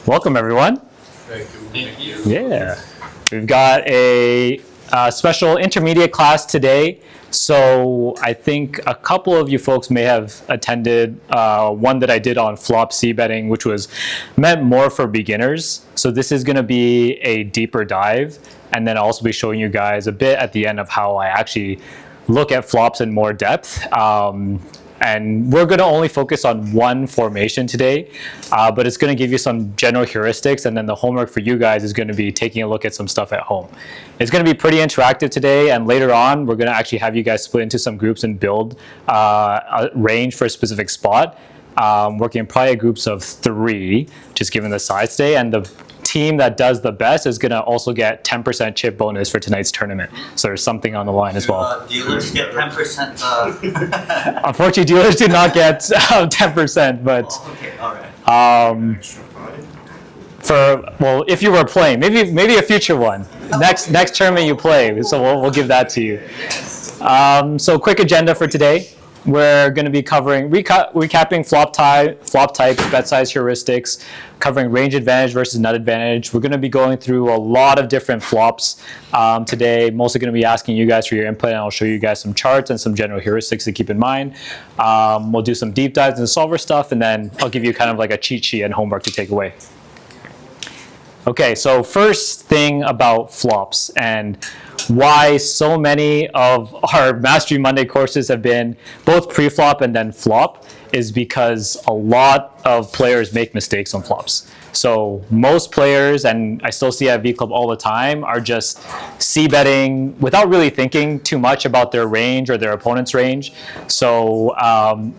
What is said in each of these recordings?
Welcome, everyone. Thank you. Yeah. We've got a special intermediate class today. So I think a couple of you folks may have attended one that I did on flop C betting, which was meant more for beginners. So this is going to be a deeper dive. And then I'll also be showing you guys a bit at the end of how I actually look at flops in more depth. And we're going to only focus on one formation today, but it's going to give you some general heuristics, and then the homework for you guys is going to be taking a look at some stuff at home. It's going to be pretty interactive today, and later on, we're going to actually have you guys split into some groups and build a range for a specific spot, working in probably groups of 3, just given the size today, and the team that does the best is going to also get 10% chip bonus for tonight's tournament. So there's something on the line as well. Dealers get 10%. Unfortunately, dealers do not get 10%, but Okay, all right. if you were playing, maybe a future one. Next tournament you play, so we'll give that to you. So quick agenda for today. We're going to be covering recapping flop types, bet size heuristics, covering range advantage versus nut advantage. We're going to be going through a lot of different flops today. Mostly going to be asking you guys for your input, and I'll show you guys some charts and some general heuristics to keep in mind. We'll do some deep dives into solver stuff, and then I'll give you kind of like a cheat sheet and homework to take away. Okay, so first thing about flops and why so many of our Mastery Monday courses have been both pre-flop and then flop is because a lot of players make mistakes on flops. So most players, and I still see at vClub all the time, are just c-betting without really thinking too much about their range or their opponent's range. So I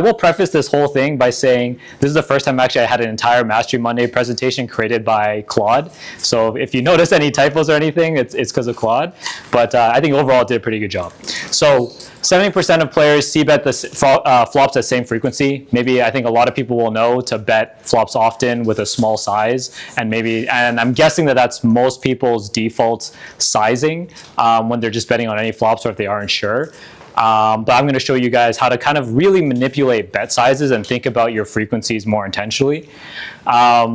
will preface this whole thing by saying this is the first time actually I had an entire Mastery Monday presentation created by Claude. So if you notice any typos or anything, it's because of Claude. But I think overall it did a pretty good job. So 70% of players c-bet the flops at same frequency. Maybe I think a lot of people will know to bet flops often with a small size, and I'm guessing that that's most people's default sizing when they're just betting on any flops or if they aren't sure. But I'm going to show you guys how to kind of really manipulate bet sizes and think about your frequencies more intentionally. How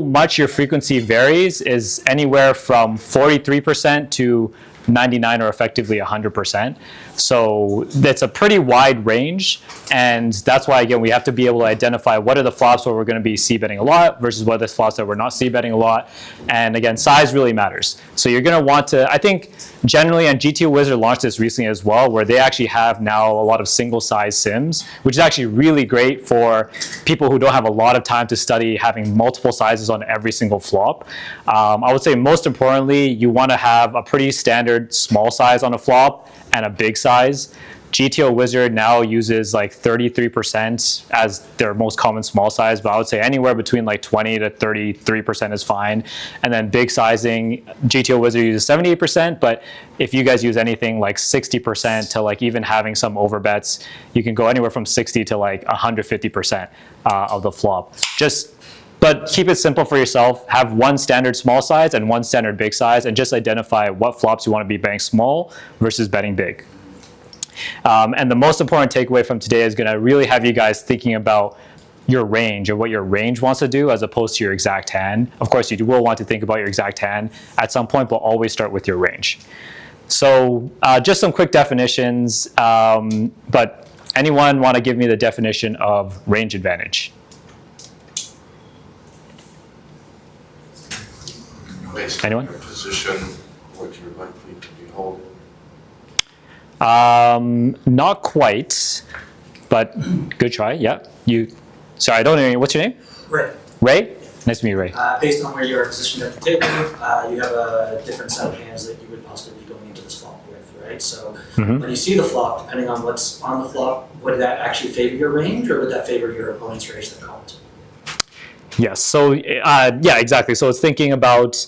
much your frequency varies is anywhere from 43% to 99 or effectively 100%. So that's a pretty wide range, and that's why, again, we have to be able to identify what are the flops where we're going to be c-betting a lot versus what are the flops that we're not c-betting a lot. And again, size really matters. So you're going to want to, I think generally, and GTO Wizard launched this recently as well, where they actually have now a lot of single size sims, which is actually really great for people who don't have a lot of time to study having multiple sizes on every single flop. I would say most importantly, you want to have a pretty standard small size on a flop and a big size. GTO Wizard now uses like 33% as their most common small size, but I would say anywhere between like 20 to 33% is fine. And then big sizing, GTO Wizard uses 78%, but if you guys use anything like 60% to like even having some overbets, you can go anywhere from 60 to like 150% of the flop. But keep it simple for yourself. Have one standard small size and one standard big size, and just identify what flops you want to be betting small versus betting big. And the most important takeaway from today is going to really have you guys thinking about your range and what your range wants to do as opposed to your exact hand. Of course, you will want to think about your exact hand at some point, but always start with your range. So just some quick definitions, but anyone want to give me the definition of range advantage? Based Anyone? on your position, what you're likely to be holding. Not quite, but good try. Yeah. Sorry, I don't know. What's your name? Ray. Ray? Nice to meet you, Ray. Based on where you are positioned at the table, you have a different set of hands that you would possibly be going into this flop with, right? So when you see the flop, depending on what's on the flop, would that actually favor your range, or would that favor your opponent's range that called? Yes. So yeah, exactly. So it's thinking about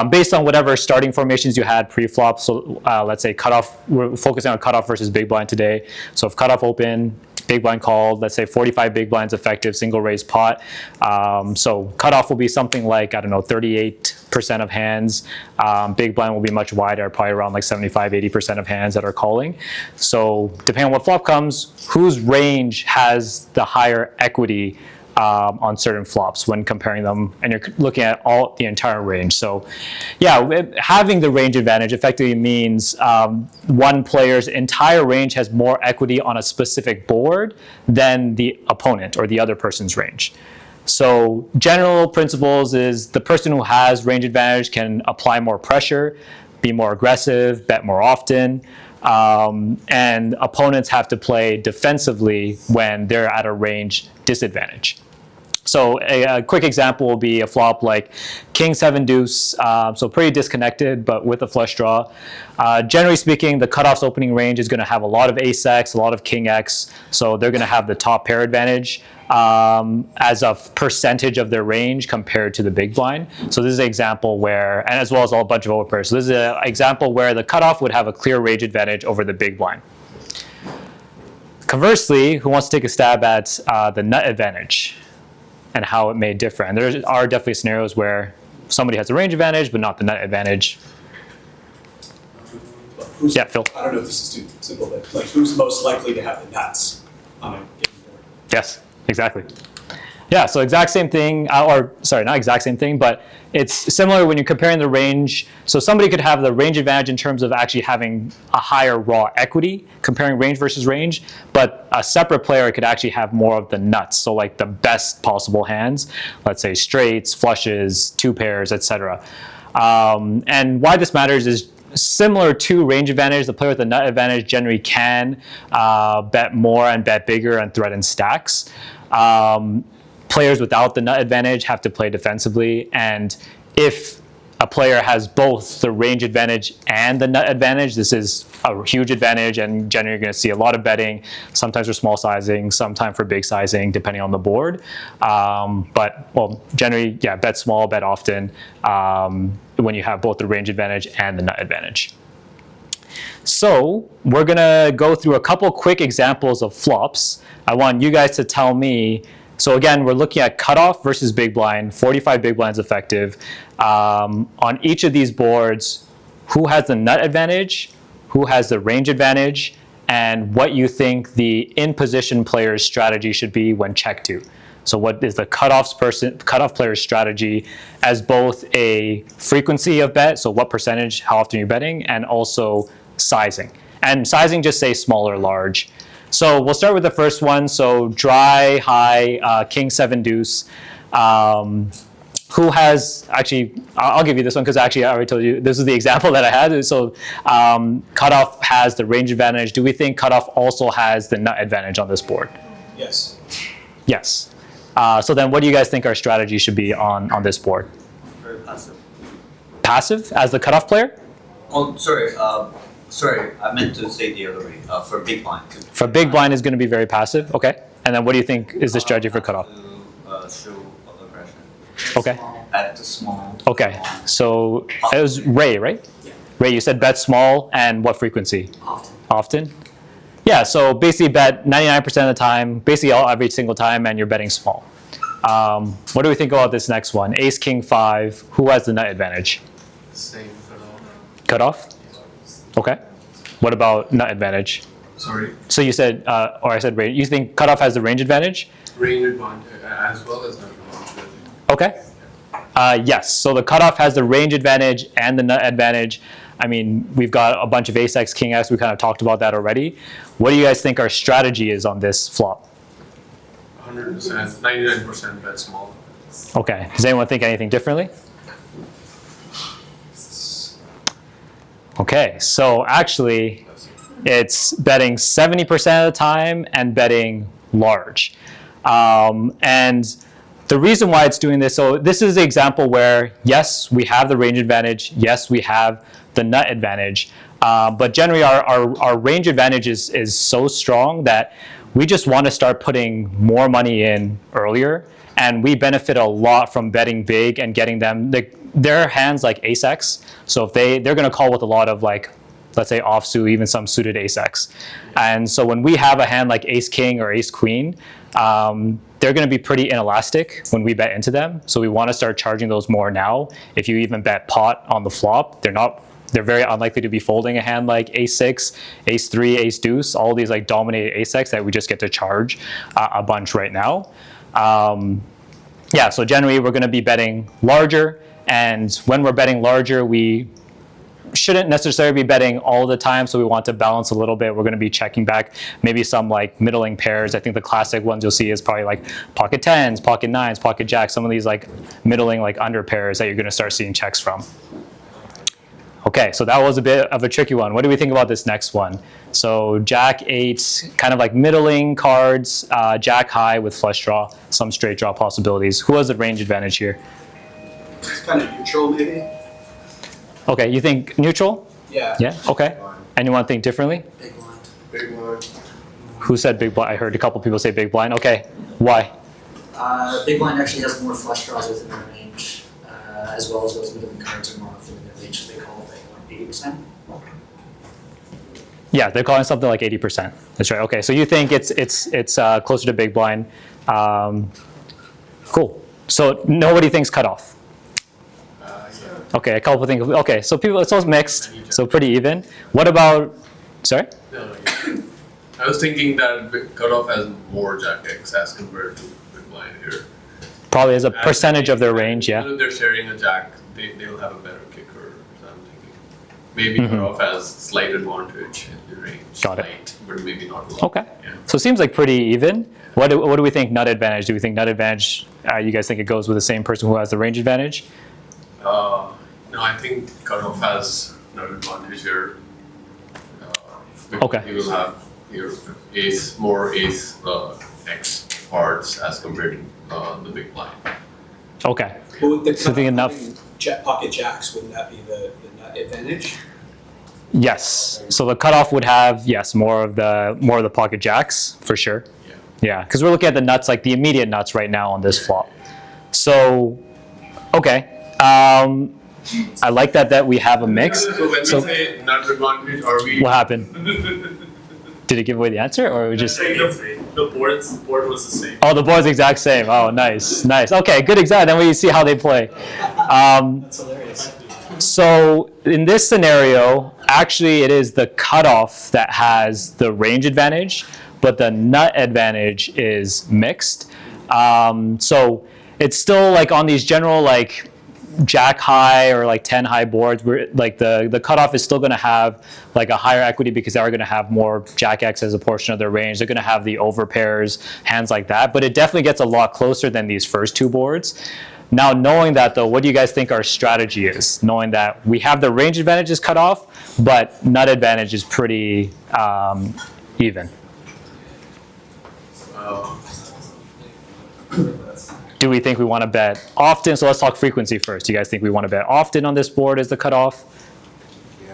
based on whatever starting formations you had pre-flop. So let's say cutoff. We're focusing on cutoff versus big blind today. So if cutoff open, big blind called, let's say 45 big blinds effective, single raise pot. So cutoff will be something like, I don't know, 38% of hands. Big blind will be much wider, probably around like 75, 80% of hands that are calling. So depending on what flop comes, whose range has the higher equity on certain flops when comparing them, and you're looking at all the entire range. So yeah, having the range advantage effectively means one player's entire range has more equity on a specific board than the opponent or the other person's range. So general principles is the person who has range advantage can apply more pressure, be more aggressive, bet more often, and opponents have to play defensively when they're at a range disadvantage. So a quick example will be a flop like King 7 Deuce, so pretty disconnected, but with a flush draw. Generally speaking, the cutoff's opening range is going to have a lot of Ace X, a lot of King X, so they're going to have the top pair advantage as a percentage of their range compared to the big blind. So this is an example where, and as well as a bunch of overpairs. So this is an example where the cutoff would have a clear range advantage over the big blind. Conversely, who wants to take a stab at the nut advantage and how it may differ? And there are definitely scenarios where somebody has a range advantage but not the nut advantage. Yeah, Phil. I don't know if this is too simple, but like who's most likely to have the nuts on a given board? Yes, exactly. Yeah, so exact same thing, or sorry, not exact same thing, but it's similar when you're comparing the range. So somebody could have the range advantage in terms of actually having a higher raw equity, comparing range versus range, but a separate player could actually have more of the nuts, so like the best possible hands, let's say straights, flushes, two pairs, etc. And why this matters is similar to range advantage, the player with the nut advantage generally can bet more and bet bigger and threaten stacks. Players without the nut advantage have to play defensively, and if a player has both the range advantage and the nut advantage, this is a huge advantage, and generally you're going to see a lot of betting, sometimes for small sizing, sometimes for big sizing, depending on the board. But well, generally, yeah, bet small, bet often when you have both the range advantage and the nut advantage. So we're going to go through a couple quick examples of flops. I want you guys to tell me. So again, we're looking at cutoff versus big blind, 45 big blinds effective. On each of these boards, who has the nut advantage, who has the range advantage, and what you think the in-position player's strategy should be when check to. So what is the cutoff player's strategy as both a frequency of bet, so what percentage, how often you're betting, and also sizing. And sizing, just say small or large. So we'll start with the first one. So dry, high, King 7 Deuce. Who has, actually, I'll give you this one because actually I already told you, this is the example that I had. So cutoff has the range advantage. Do we think cutoff also has the nut advantage on this board? Yes. Yes. So then what do you guys think our strategy should be on this board? Very passive. Passive as the cutoff player? Oh, sorry, I meant to say the other way, for big blind. For big blind is going to be very passive, okay. And then what do you think is the strategy for cutoff? To show aggression. Okay. At the small. Okay, so it was Ray, right? Yeah. Ray, you said bet small and what frequency? Often. Often? Yeah, so basically bet 99% of the time, basically every single time, and you're betting small. What do we think about this next one? Ace, King 5, who has the nut advantage? Same cutoff. Cutoff? Okay. What about nut advantage? Sorry, So you said, or I said range, you think cutoff has the range advantage? range advantage as well as not advantage. Okay. Yes, so the cutoff has the range advantage and the nut advantage. I mean, we've got a bunch of Ace X, King X, we kind of talked about that already. What do you guys think our strategy is on this flop? 100%, 99% bet small. Okay, does anyone think anything differently? Okay, so actually, it's betting 70% of the time and betting large. And the reason why it's doing this, so this is the example where, yes, we have the range advantage, yes, we have the nut advantage, but generally our range advantage is so strong that we just want to start putting more money in earlier, and we benefit a lot from betting big and getting them, their hands like Ace X, so if they're going to call with a lot of like, let's say offsuit, even some suited Ace X. And so when we have a hand like Ace King or Ace Queen, they're going to be pretty inelastic when we bet into them. So we want to start charging those more now. If you even bet pot on the flop, they're very unlikely to be folding a hand like Ace 6, Ace 3, Ace Deuce, all these like dominated Ace X that we just get to charge a bunch right now. Yeah, so generally we're going to be betting larger, and when we're betting larger, we shouldn't necessarily be betting all the time, so we want to balance a little bit. We're going to be checking back maybe some like middling pairs. I think the classic ones you'll see is probably like pocket tens, pocket nines, pocket jacks, some of these like middling like under pairs that you're going to start seeing checks from. Okay, so that was a bit of a tricky one. What do we think about this next one? So jack eight, kind of like middling cards, jack high with flush draw, some straight draw possibilities. Who has the range advantage here? It's kind of neutral, maybe. Okay, you think neutral? Yeah. Yeah, okay. Anyone think differently? Big blind. Big blind. Who said big blind? I heard a couple people say big blind. Okay, why? Big blind actually has more flush draws within their range, as well as those middle cards are more within their range. So they call it like 80%. Yeah, they're calling something like 80%. That's right. Okay, so you think it's closer to big blind. Cool. So nobody thinks cutoff. Yeah. Okay, a couple think. Okay, so people, it's all mixed, so pretty even. What about? Sorry. No, yeah. I was thinking that cutoff has more jack X as compared to big blind here. Probably as a percentage of their range. Yeah. Even if they're sharing a jack, they'll have a better kicker. So I'm thinking maybe cutoff has slight advantage in the range. Got it. Slight, but maybe not a lot. Okay. Yeah. So it seems like pretty even. What do we think nut advantage? Do we think nut advantage? You guys think it goes with the same person who has the range advantage? No, I think cutoff has no advantage here. Because Okay. you will have your more ace X cards as compared to the big blind. Okay. But with the Something enough. pocket jacks, wouldn't that be the nut advantage? Yes. So the cutoff would have more of the pocket jacks for sure. Yeah. Yeah, because we're looking at the nuts, like the immediate nuts right now on this flop. So, okay. I like that we have a mix. So when So we say nut advantage, are we? what happened? Did it give away the answer, or we just? The board was the same. Oh, the board's exact same. Oh, nice, nice. Okay, good exact. Then we see how they play. That's hilarious. So in this scenario, actually, it is the cutoff that has the range advantage, but the nut advantage is mixed. So it's still like on these general like jack high or like 10 high boards, where like the cutoff is still going to have like a higher equity because they are going to have more jack X as a portion of their range. They're going to have the over pairs, hands like that, but it definitely gets a lot closer than these first two boards. Now, knowing that though, what do you guys think our strategy is? Knowing that we have the range advantages cut off, but nut advantage is pretty even. Do we think we want to bet often? So let's talk frequency first. Do you guys think we want to bet often on this board as the cutoff? Yeah.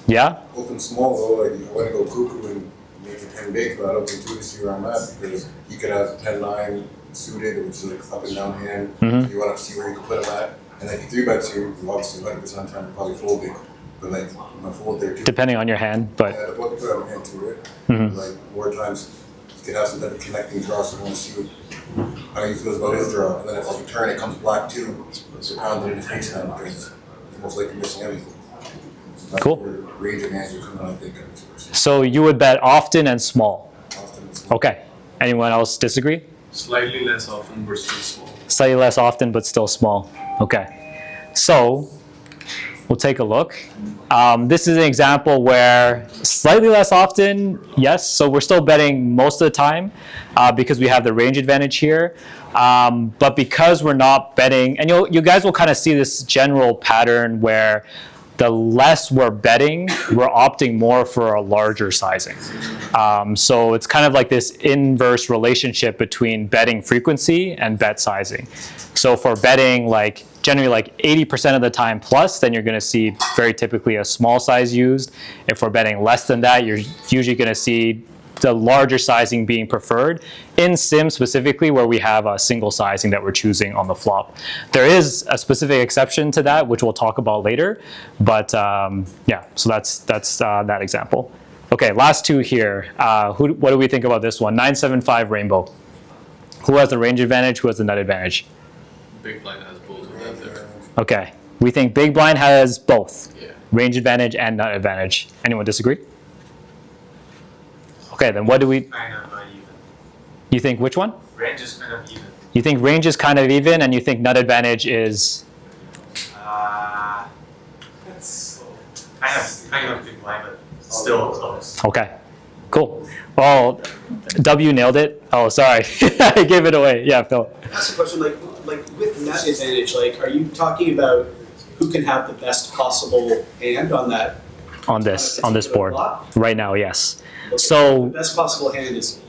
Yeah? Open small though, like I want to go cuckoo and make it 10 big, but I open 2 to see where I'm at because you could have 10-9 suited, which is like up and down hand. Mhm. You want to see where you can put them at. And if you 3-bet you obviously 100% time you're probably folding. But like I'm gonna fold there too. Depending on your hand, but Yeah, the book put out into it. Mhm. Like more times you could have some type of connecting draw, so you want to see how he feels about his draw. And then if like you turn, it comes black too. So pound it in his face now because he's most likely missing everything. That's Cool. where range and hands are coming, I think, on this person. so you would bet often and small. Often it's small. Okay. Anyone else disagree? Slightly less often, but still small. Slightly less often, but still small. Okay. So we'll take a look. This is an example where slightly less often, yes. So we're still betting most of the time because we have the range advantage here. But because we're not betting, and you guys will kind of see this general pattern where the less we're betting, we're opting more for a larger sizing. So it's kind of like this inverse relationship between betting frequency and bet sizing. So for betting like generally like 80% of the time plus, then you're going to see very typically a small size used. If we're betting less than that, you're usually going to see the larger sizing being preferred in sim specifically where we have a single sizing that we're choosing on the flop. There is a specific exception to that, which we'll talk about later. But yeah, so that's that example. Okay, last two here. What do we think about this one? 975 rainbow. Who has the range advantage? Who has the nut advantage? Big blind has both of them there. Okay, we think big blind has both. Yeah. Range advantage and nut advantage. Anyone disagree? Okay, then what do we? I know, not even. You think which one? Range is kind of even. You think range is kind of even, and you think nut advantage is It's kind of big line, but still close. okay. Cool. Well, W nailed it. Oh, sorry, I gave it away. Yeah, Phil. That's a question, like with net advantage, like, are you talking about who can have the best possible hand on that? On this particular board flop? right now, yes. Okay, So- the best possible hand is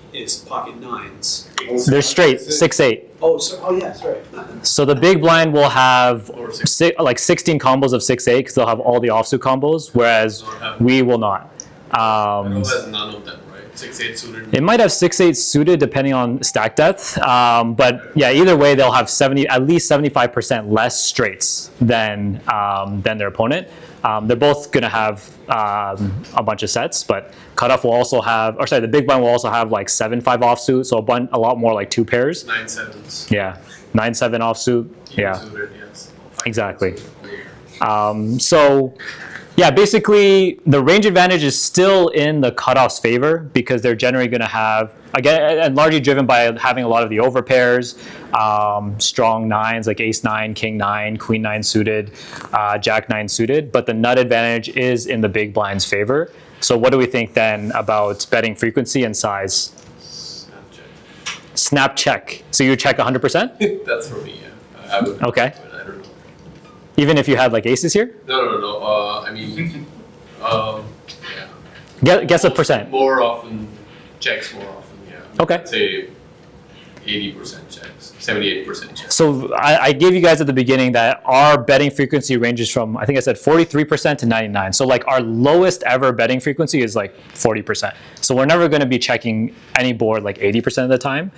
pocket nines. They're straight 6-8. Oh yeah, sorry. So the big blind will have Or six. like 16 combos of 6-8 because they'll have all the offsuit combos, whereas we will not. It has none of them, right? 6-8 suited. It might have 6-8 suited depending on stack depth, but yeah, either way they'll have at least 75% less straights than their opponent. They're both going to have a bunch of sets, but cutoff will also have, or sorry, the big blind will also have like 7-5 offsuit, so a lot more like 2 pairs. 9-7s. Yeah, 9-7 offsuit. Even Yeah, suited, yes. exactly. So yeah, basically the range advantage is still in the cutoff's favor because they're generally going to have, again, and largely driven by having a lot of the over pairs, strong nines like ace 9, king 9, queen 9 suited, jack 9 suited, but the nut advantage is in the big blind's favor. So what do we think then about betting frequency and size? Snapchat. Snap check. So you check 100%? That's for me, yeah. I would. Okay. But I don't know. Even if you had like aces here? No. I mean, yeah. Guess a percent. More often, checks more often, yeah. Okay. I'd say 80% checks, 78% checks. So I gave you guys at the beginning that our betting frequency ranges from, I think I said 43% to 99. So like our lowest ever betting frequency is like 40%. So we're never going to be checking any board like 80% of the time.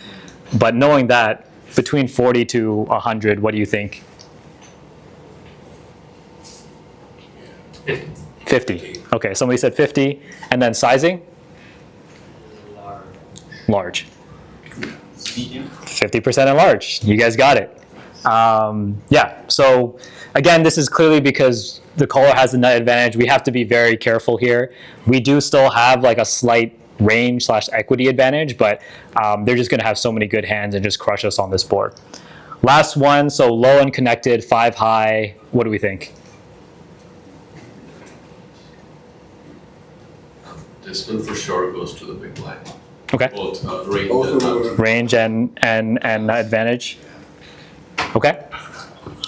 But knowing that, between 40 to 100, what do you think? 50. Okay, somebody said 50. And then sizing? Large. Medium. 50% and large. You guys got it. Yeah, so again, this is clearly because the caller has the nut advantage. We have to be very careful here. We do still have like a slight range / equity advantage, but they're just going to have so many good hands and just crush us on this board. Last one, so low and connected, 5 high. What do we think? This one for sure goes to the big blind. Okay. Both range Both and of them. nut. Range and advantage. Okay.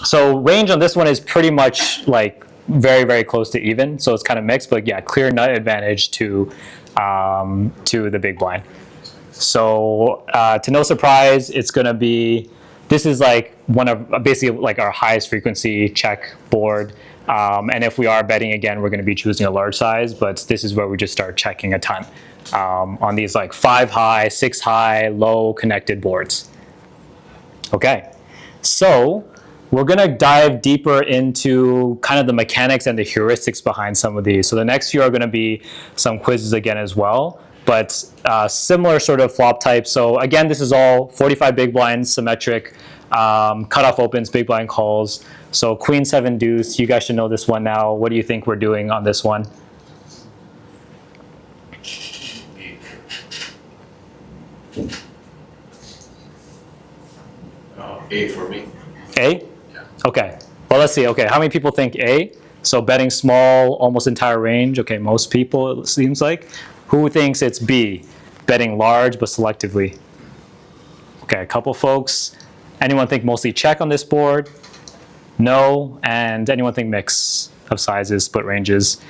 So range on this one is pretty much like very, very close to even. So it's kind of mixed, but yeah, clear nut advantage to the big blind. So to no surprise, it's going to be, this is like one of basically like our highest frequency check board. And if we are betting again, we're going to be choosing a large size, but this is where we just start checking a ton on these like 5 high, 6 high, low connected boards. Okay, so we're going to dive deeper into kind of the mechanics and the heuristics behind some of these. So the next few are going to be some quizzes again as well, but similar sort of flop types. So again, this is all 45 big blinds, symmetric, cutoff opens, big blind calls. So queen 7 deuce, you guys should know this one now. What do you think we're doing on this one? A for me. A? Yeah. Okay. Well, let's see. Okay, how many people think A? So betting small, almost entire range. Okay, most people, it seems like. Who thinks it's B? Betting large, but selectively. Okay, a couple folks. Anyone think mostly check on this board? No. And anyone think mix of sizes, split ranges?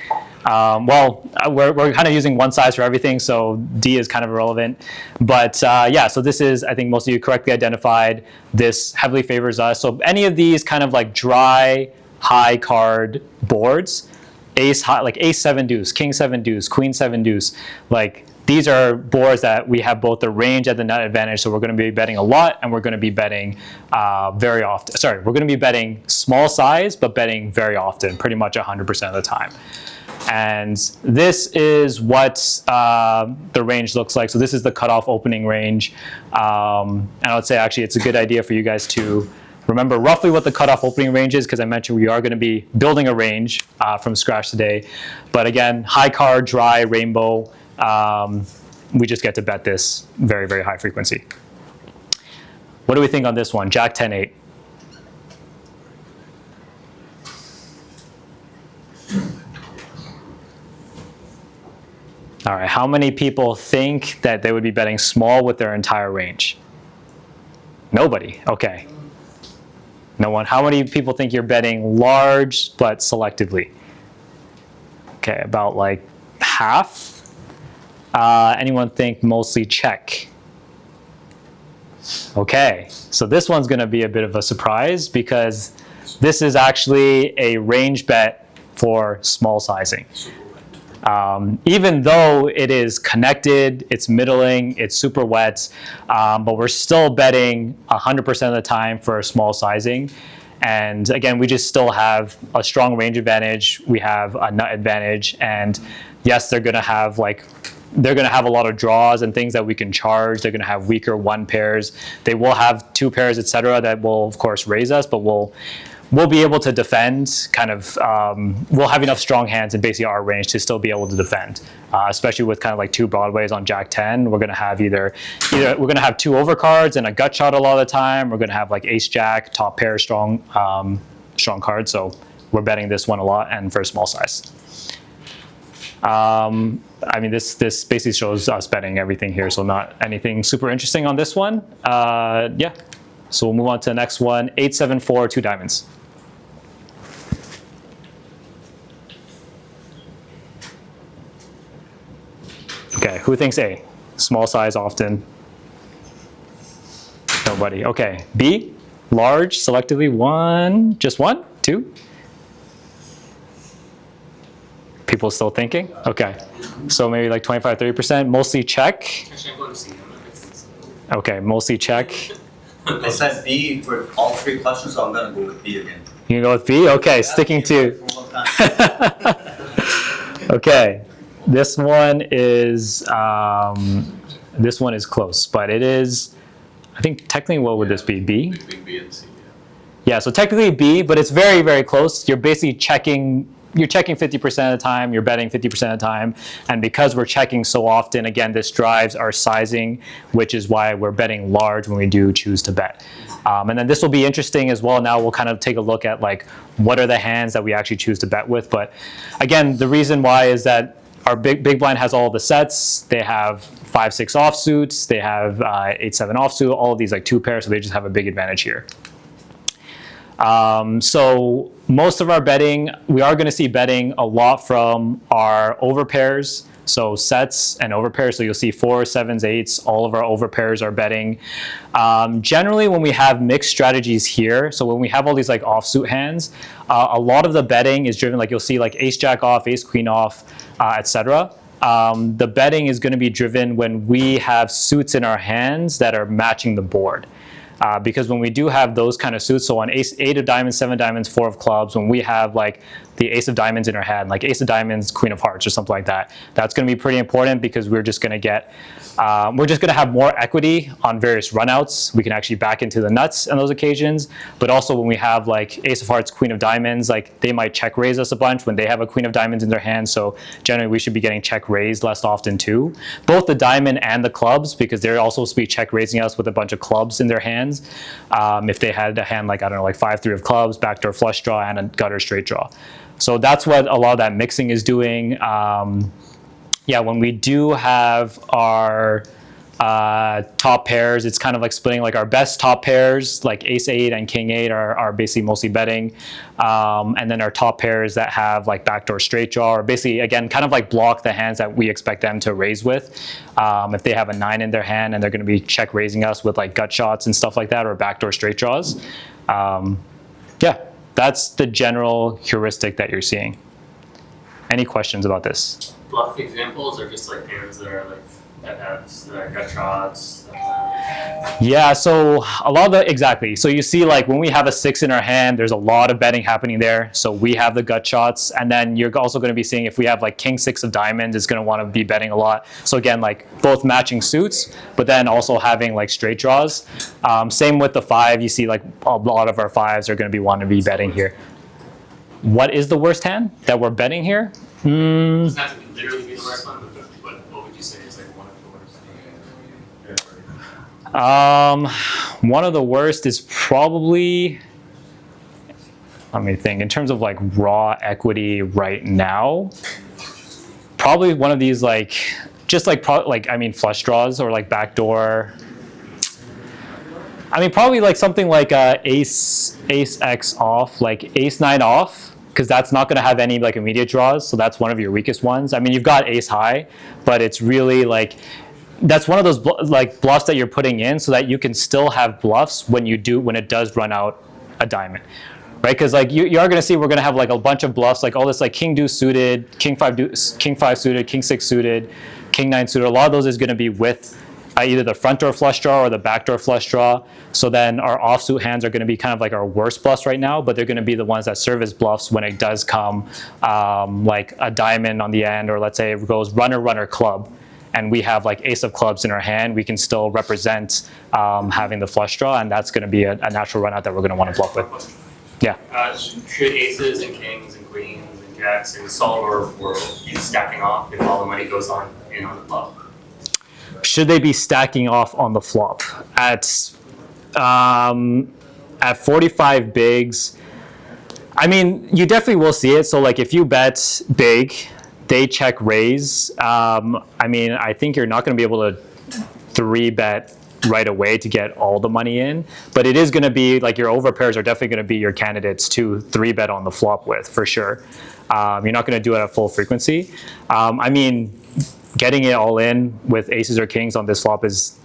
Well, we're kind of using one size for everything, so D is kind of irrelevant. But yeah, so this is, I think most of you correctly identified. This heavily favors us. So any of these kind of like dry, high card boards, ace high, like ace 7 deuce, king 7 deuce, queen 7 deuce, like these are boards that we have both the range and the nut advantage, so we're going to be betting a lot, and we're going to be betting very often. Sorry, we're going to be betting small size, but betting very often, pretty much 100% of the time. And this is what the range looks like. So this is the cutoff opening range. And I would say actually it's a good idea for you guys to remember roughly what the cutoff opening range is, because I mentioned we are going to be building a range from scratch today. But again, high card, dry, rainbow. we just get to bet this very, very high frequency. What do we think on this one? Jack 10-8. All right, how many people think that they would be betting small with their entire range? Nobody, okay. No one. How many people think you're betting large but selectively? Okay, about like half. Anyone think mostly check? Okay, so this one's gonna be a bit of a surprise because this is actually a range bet for small sizing. Even though it is connected, it's middling, it's super wet, but we're still betting 100% of the time for small sizing. And again, we just still have a strong range advantage. We have a nut advantage, and yes, they're gonna have a lot of draws and things that we can charge. They're gonna have weaker one pairs. They will have two pairs, etc. that will of course raise us, but we'll be able to defend kind of, we'll have enough strong hands in basically our range to still be able to defend, especially with kind of like two broadways on Jack 10. We're gonna have either we're gonna have two overcards and a gut shot a lot of the time. We're gonna have like ace jack, top pair strong cards. So we're betting this one a lot and for small size. I mean, this basically shows us betting everything here, so not anything super interesting on this one. Yeah, so we'll move on to the next one, 8-7-4, 2 diamonds. Okay, who thinks A? Small size often. Nobody. Okay, B, large, selectively, one, just one, two. People still thinking? Okay, so maybe like 25-30%, mostly check. Actually, I'm going to see him. Okay, mostly check. I said B for all three questions, so I'm gonna go with B again. You can go with B? Okay, sticking to. For one time. Okay, this one is close, but it is, I think technically what would this be, B? Between B and C, Yeah, so technically B, but it's very, very close. You're basically checking, you're checking 50% of the time, you're betting 50% of the time, and because we're checking so often, again, this drives our sizing, which is why we're betting large when we do choose to bet. And then this will be interesting as well. Now we'll kind of take a look at like, what are the hands that we actually choose to bet with. But again, the reason why is that our big blind has all the sets. They have 5-6 offsuits, they have 8-7 offsuit, all of these like two pairs, so they just have a big advantage here. So most of our betting, we are going to see betting a lot from our overpairs, so sets and overpairs. So you'll see 4s, 7s, 8s, all of our overpairs are betting. Generally, when we have mixed strategies here, so when we have all these like offsuit hands, a lot of the betting is driven, like you'll see like ace jack off, ace queen off, etc. The betting is going to be driven when we have suits in our hands that are matching the board. Because when we do have those kind of suits, so on ace, 8 of diamonds, 7 diamonds, 4 of clubs, when we have like the ace of diamonds in our hand, like ace of diamonds, queen of hearts or something like that, that's going to be pretty important because we're just going to get, we're just going to have more equity on various runouts. We can actually back into the nuts on those occasions, but also when we have like ace of hearts, queen of diamonds, like they might check raise us a bunch when they have a queen of diamonds in their hand. So generally we should be getting check raised less often too. Both the diamond and the clubs, because they're also supposed to be check raising us with a bunch of clubs in their hands. If they had a hand like, I don't know, like 5-3 of clubs, backdoor flush draw, and a gutter straight draw. So that's what a lot of that mixing is doing. Yeah, when we do have our top pairs, it's kind of like splitting like our best top pairs, like ace 8 and king 8 are basically mostly betting. And then our top pairs that have like backdoor straight draw, or basically, again, kind of like block the hands that we expect them to raise with. If they have a 9 in their hand and they're going to be check raising us with like gut shots and stuff like that, or backdoor straight draws. Yeah, that's the general heuristic that you're seeing. Any questions about this? Bluff examples are just like hands that are like that have gut shots. Yeah, so a lot of the, exactly. So you see like when we have a 6 in our hand, there's a lot of betting happening there. So we have the gut shots, and then you're also going to be seeing if we have like king 6 of diamonds, it's going to want to be betting a lot. So again, like both matching suits, but then also having like straight draws. Same with the 5, you see like a lot of our 5s are going to be wanting to be betting here. What is the worst hand that we're betting here? It doesn't have to literally be the worst one, but what would you say is like one of the One of the worst is probably, let me think, in terms of like raw equity right now, probably one of these like, just like, I mean, flush draws or like backdoor. I mean, probably like something like ace X off, like ace 9 off, because that's not going to have any like immediate draws. So that's one of your weakest ones. I mean, you've got ace high, but it's really like, that's one of those like bluffs that you're putting in so that you can still have bluffs when it does run out a diamond, right? Because like you are going to see we're going to have like a bunch of bluffs, like all this like king deuce suited, king 5 suited, king 6 suited, king 9 suited. A lot of those is going to be with either the front door flush draw or the back door flush draw. So then our offsuit hands are going to be kind of like our worst bluffs right now, but they're going to be the ones that serve as bluffs when it does come like a diamond on the end, or let's say it goes runner club, and we have like ace of clubs in our hand. We can still represent having the flush draw, and that's going to be a natural run out that we're going to want to bluff with. Yeah. Should aces and kings and queens and jacks in a solver world be stacking off if all the money goes on the flop? Should they be stacking off on the flop? At 45 bigs, I mean, you definitely will see it. So like if you bet big, they check raise. I mean, I think you're not going to be able to 3-bet right away to get all the money in, but it is going to be like your overpairs are definitely going to be your candidates to 3-bet on the flop with, for sure. You're not going to do it at full frequency. I mean, getting it all in with aces or kings on this flop is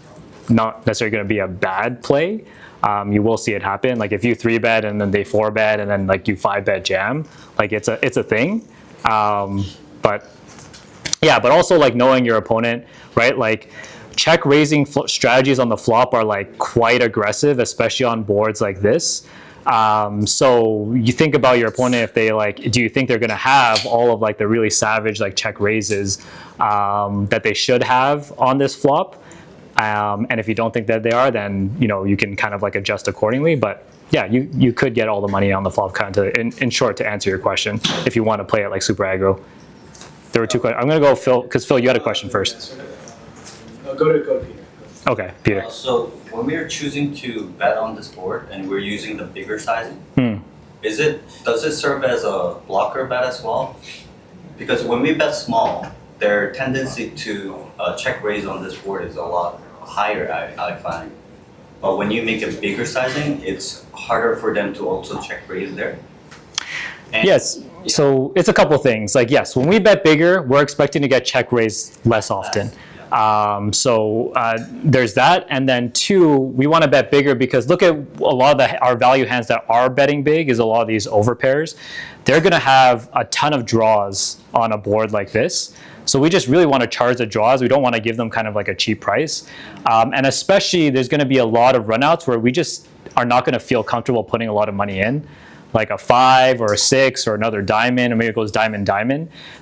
not necessarily going to be a bad play. You will see it happen. Like if you 3-bet and then they 4-bet and then like you 5-bet jam, like it's a thing. But yeah, but also like knowing your opponent, right? Like check raising strategies on the flop are like quite aggressive, especially on boards like this. So you think about your opponent, if they like, do you think they're going to have all of like the really savage like check raises that they should have on this flop? And if you don't think that they are, then you can kind of like adjust accordingly. But yeah, you could get all the money on the flop, kind of in short, to answer your question, if you want to play it like super aggro. There were 2 questions. I'm going to go Phil, because Phil, you had a question first. Go to Peter. Okay, Peter. So when we are choosing to bet on this board and we're using the bigger sizing, does it serve as a blocker bet as well? Because when we bet small, their tendency to check raise on this board is a lot higher, I find. But when you make a bigger sizing, it's harder for them to also check raise there. And yes. So it's a couple things. Like, yes, when we bet bigger, we're expecting to get check raised less often. So there's that. And then 2, we want to bet bigger because look at a lot of our value hands that are betting big is a lot of these overpairs. They're going to have a ton of draws on a board like this. So we just really want to charge the draws. We don't want to give them kind of like a cheap price. And especially there's going to be a lot of runouts where we just are not going to feel comfortable putting a lot of money in, like a 5 or a 6 or another diamond, or maybe it goes diamond.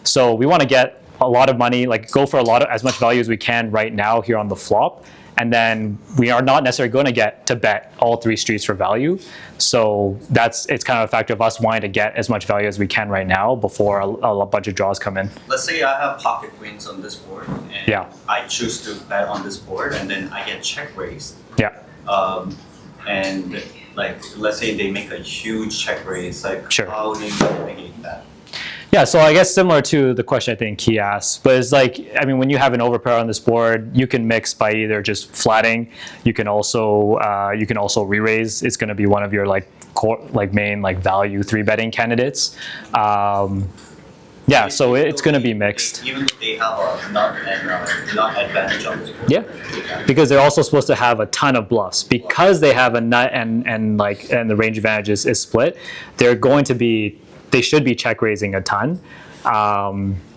So we want to get a lot of money, like go for as much value as we can right now here on the flop. And then we are not necessarily going to get to bet all 3 streets for value. So it's kind of a factor of us wanting to get as much value as we can right now before a bunch of draws come in. let's say I have pocket queens on this board and I choose to bet on this board and then I get check raised. Yeah. And like, let's say they make a huge check raise, like Sure. how do you mitigate that? Yeah, so I guess similar to the question I think he asked, but it's like, I mean, when you have an overpair on this board, you can mix by either just flatting, you can also re-raise. It's going to be one of your like core, like main like value 3-betting candidates. Yeah, so it's going to be mixed. Even though they have a not advantage on this board. Yeah, because they're also supposed to have a ton of bluffs. Because they have a nut and the range advantage is split, they should be check raising a ton.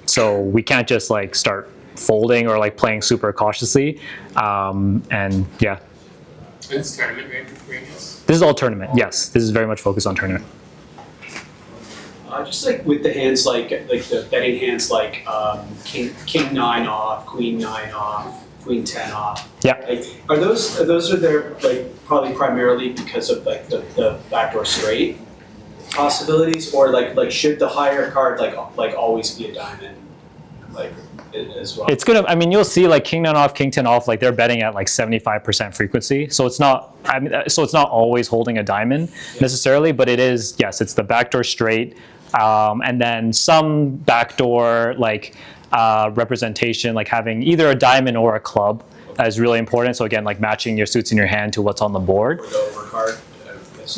So we can't just like start folding or like playing super cautiously. And yeah. It's tournament ranges? This is all tournament, yes. This is very much focused on tournament. Just like with the hands, like the betting hands, like king 9 off, queen 9 off, queen 10 off. Yeah. Like, are those there like probably primarily because of like the backdoor straight possibilities, or like should the higher card like always be a diamond? Like as well. It's gonna. I mean, you'll see like king nine off, king 10 off. Like they're betting at like 75% frequency. So it's not. I mean, so it's not always holding a diamond necessarily, but it is. Yes, it's the backdoor straight, and then some backdoor like representation, like having either a diamond or a club, is really important. So again, like matching your suits in your hand to what's on the board. Or the overcard.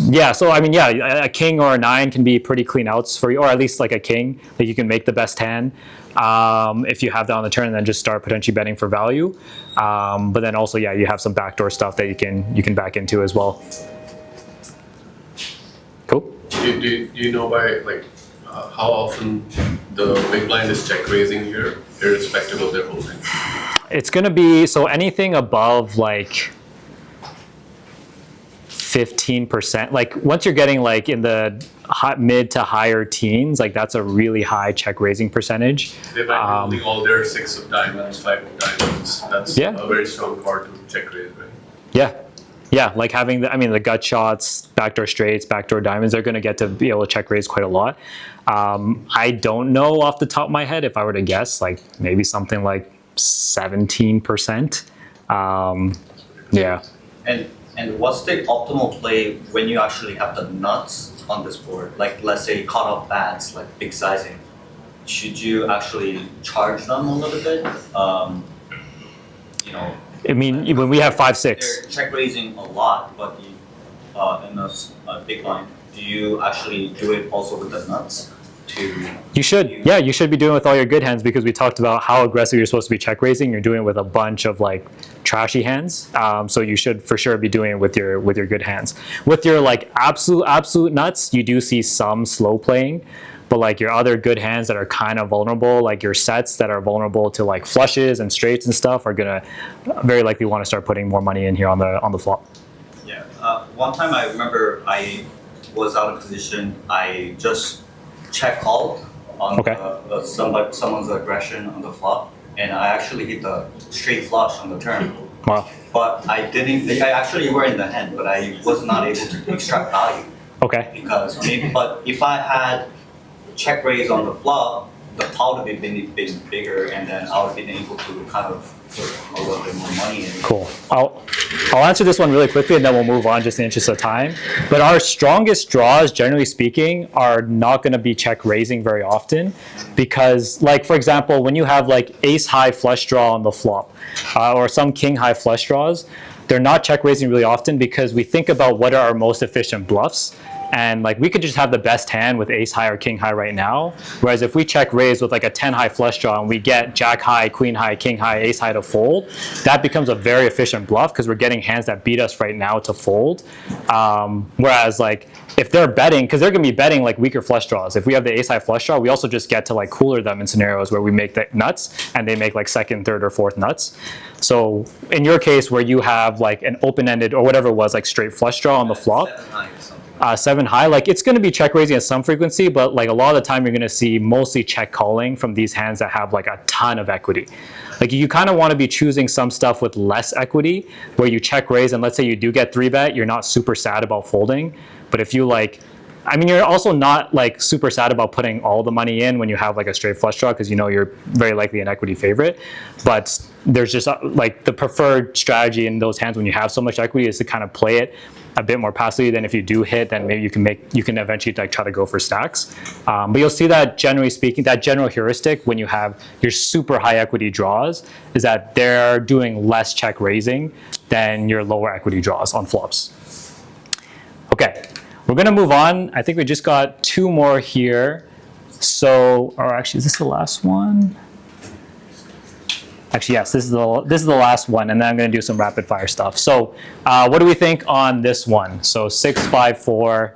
Yeah, so I mean, yeah, a king or a 9 can be pretty clean outs for you, or at least like a king, that you can make the best hand if you have that on the turn, and then just start potentially betting for value. But then also, yeah, you have some backdoor stuff that you can back into as well. Cool. Do you know by like how often the big blind is check raising here, irrespective of their holding? It's gonna be so anything above like 15%. Like once you're getting like in the mid to higher teens, like that's a really high check raising percentage. They might be holding all their 6 of diamonds, 5 of diamonds. That's a very strong card to check raise, right? Yeah, like having the gut shots, backdoor straights, backdoor diamonds, they're going to get to be able to check raise quite a lot. I don't know off the top of my head. If I were to guess, like maybe something like 17%. Yeah. And what's the optimal play when you actually have the nuts on this board? Like let's say cut off bats, like big sizing. Should you actually charge them a little bit? I mean, when we have 5-6. They're check raising a lot, but in a big blind, do you actually do it also with the nuts? You should be doing it with all your good hands, because we talked about how aggressive you're supposed to be check raising. You're doing it with a bunch of like trashy hands, so you should for sure be doing it with your good hands. With your like absolute nuts, you do see some slow playing, but like your other good hands that are kind of vulnerable, like your sets that are vulnerable to like flushes and straights and stuff, are gonna very likely want to start putting more money in here on the flop. Yeah, one time I remember I was out of position. I just check called on someone's aggression on the flop, and I actually hit the straight flush on the turn. Wow. But I didn't. I actually were in the hand, but I was not able to extract value. Okay. Because but if I had check raise on the flop, the pot would have been bigger, and then I would have been able to kind of put a little bit more money in. Cool. I'll answer this one really quickly, and then we'll move on just in the interest of time. But our strongest draws, generally speaking, are not going to be check raising very often, because, like, for example, when you have like ace high flush draw on the flop, or some king high flush draws, they're not check raising really often, because we think about what are our most efficient bluffs. And like we could just have the best hand with ace high or king high right now. Whereas if we check raise with like a 10 high flush draw and we get jack high, queen high, king high, ace high to fold, that becomes a very efficient bluff, because we're getting hands that beat us right now to fold. Whereas like if they're betting, because they're going to be betting like weaker flush draws. If we have the ace high flush draw, we also just get to like cooler them in scenarios where we make the nuts and they make like second, third, or fourth nuts. So in your case where you have like an open-ended or whatever it was, like straight flush draw on the flop, 7 high, like it's going to be check raising at some frequency, but like a lot of the time you're going to see mostly check calling from these hands that have like a ton of equity. Like you kind of want to be choosing some stuff with less equity where you check raise, and let's say you do get 3-bet, you're not super sad about folding. But if you like, I mean, you're also not like super sad about putting all the money in when you have like a straight flush draw, because you know you're very likely an equity favorite. But there's just like the preferred strategy in those hands when you have so much equity is to kind of play it a bit more passively. Than if you do hit, then maybe you can eventually like try to go for stacks. But you'll see that generally speaking, that general heuristic when you have your super high equity draws is that they're doing less check raising than your lower equity draws on flops. Okay. We're going to move on. I think we just got 2 more here. So, or actually, is this the last one? Actually, yes, this is the last one, and then I'm going to do some rapid fire stuff. So, what do we think on this one? So 6, 5, 4,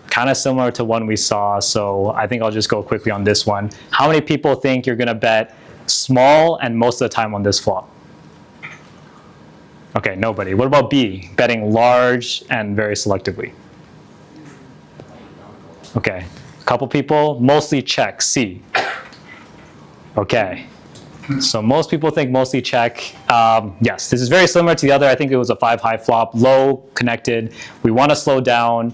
kind of similar to one we saw. So I think I'll just go quickly on this one. How many people think you're going to bet small and most of the time on this flop? Okay, nobody. What about B? Betting large and very selectively. Okay, a couple people, mostly check, C. Okay, so most people think mostly check. Yes, this is very similar to the other. I think it was a 5 high flop, low connected. We want to slow down.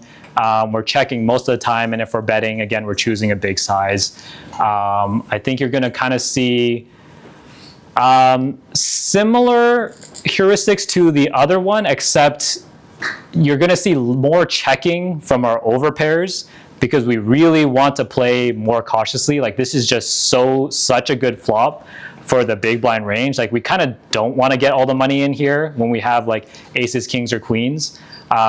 We're checking most of the time, and if we're betting, again, we're choosing a big size. I think you're going to kind of see Similar heuristics to the other one, except you're going to see more checking from our overpairs because we really want to play more cautiously. Like this is just such a good flop for the big blind range. Like we kind of don't want to get all the money in here when we have like aces, kings, or queens.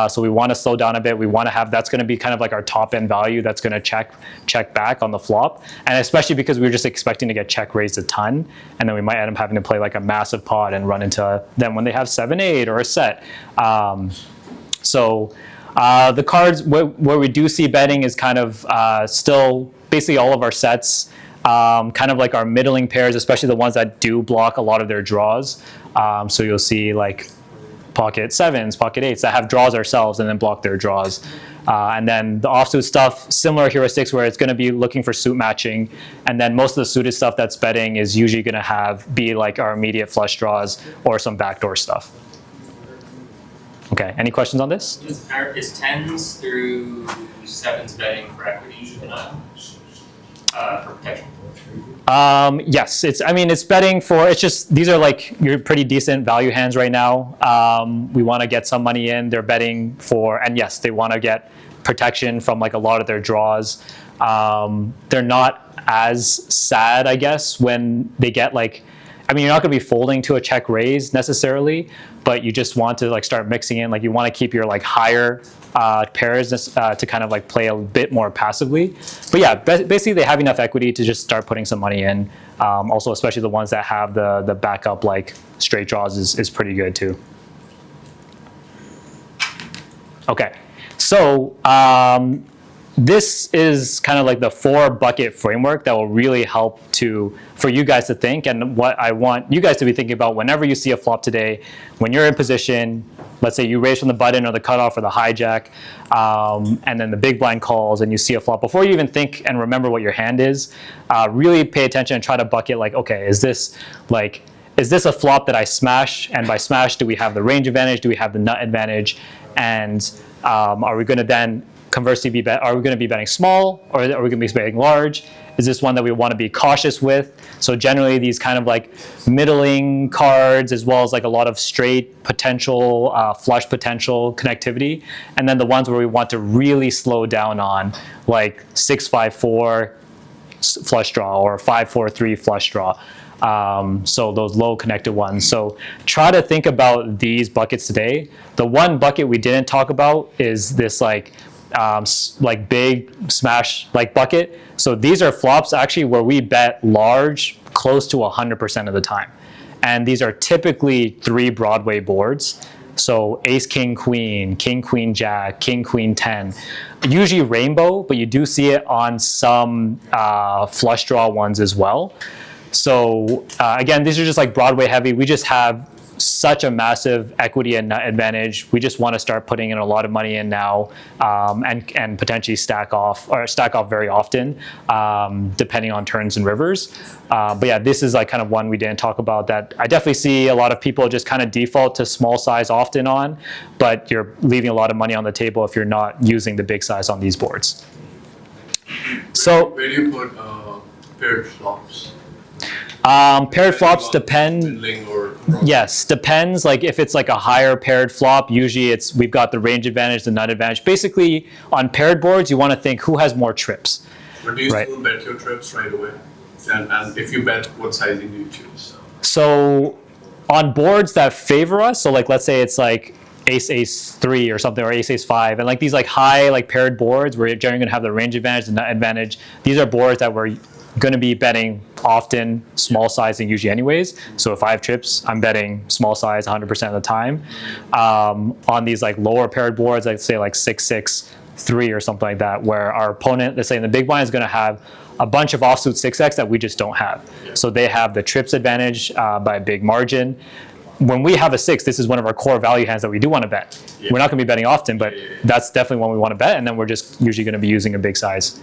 So we want to slow down a bit. We want to have, that's going to be kind of like our top end value that's going to check back on the flop. And especially because we were just expecting to get check raised a ton. And then we might end up having to play like a massive pot and run into them when they have 7-8 or a set. The cards where we do see betting is kind of still basically all of our sets, kind of like our middling pairs, especially the ones that do block a lot of their draws. So you'll see like pocket sevens, pocket eights that have draws ourselves and then block their draws. And then the offsuit stuff, similar heuristics where it's going to be looking for suit matching. And then most of the suited stuff that's betting is usually going to be like our immediate flush draws or some backdoor stuff. Okay, any questions on this? Is tens through sevens betting for equity, for protection? Yes, it's betting for, it's just, these are like your pretty decent value hands right now. We want to get some money in, they're betting for, and yes, they want to get protection from like a lot of their draws. They're not as sad, I guess, when they get like, you're not going to be folding to a check raise necessarily, but you just want to like start mixing in, like you want to keep your like higher pairs to kind of like play a bit more passively. But yeah, basically they have enough equity to just start putting some money in. Also, especially the ones that have the backup like straight draws is pretty good too. Okay, so this is kind of like the 4-bucket framework that will really help for you guys to think, and what I want you guys to be thinking about whenever you see a flop today, when you're in position, let's say you raise from the button or the cutoff or the hijack, and then the big blind calls and you see a flop. Before you even think and remember what your hand is, really pay attention and try to bucket like, okay, is this a flop that I smash? And by smash, do we have the range advantage? Do we have the nut advantage? And are we going to then conversely are we going to be betting small, or are we going to be betting large? Is this one that we want to be cautious with? So generally these kind of like middling cards, as well as like a lot of straight potential, flush potential connectivity. And then the ones where we want to really slow down on, like 6-5-4 flush draw or 5-4-3 flush draw. So those low connected ones. So try to think about these buckets today. The one bucket we didn't talk about is this like big smash like bucket. So these are flops actually where we bet large close to 100% of the time. And these are typically 3 Broadway boards. So ace, king, queen, jack, king, queen, 10. Usually rainbow, but you do see it on some flush draw ones as well. So again, these are just like Broadway heavy. We just have such a massive equity and nut advantage. We just want to start putting in a lot of money in now, and potentially stack off very often, depending on turns and rivers. But yeah, this is like kind of one we didn't talk about that I definitely see a lot of people just kind of default to small size often on, but you're leaving a lot of money on the table if you're not using the big size on these boards. So where do you put paired flops? Paired flops depend. Middling or Yes, depends. Like if it's like a higher paired flop, usually we've got the range advantage, the nut advantage. Basically, on paired boards, you want to think who has more trips. But do you still bet your trips right away? And if you bet, what sizing do you choose? So on boards that favor us, so like let's say it's like ace 3 or something, or ace 5, and like these like high like paired boards where you're generally going to have the range advantage, the nut advantage. These are boards that we're going to be betting often small sizing usually anyways. So if I have trips, I'm betting small size 100% of the time. On these like lower paired boards, I'd say like 6-6-3 or something like that, where our opponent, let's say in the big blind, is going to have a bunch of offsuit 6x that we just don't have. So they have the trips advantage by a big margin. When we have a 6, this is one of our core value hands that we do want to bet. We're not going to be betting often, but that's definitely one we want to bet, and then we're just usually going to be using a big size.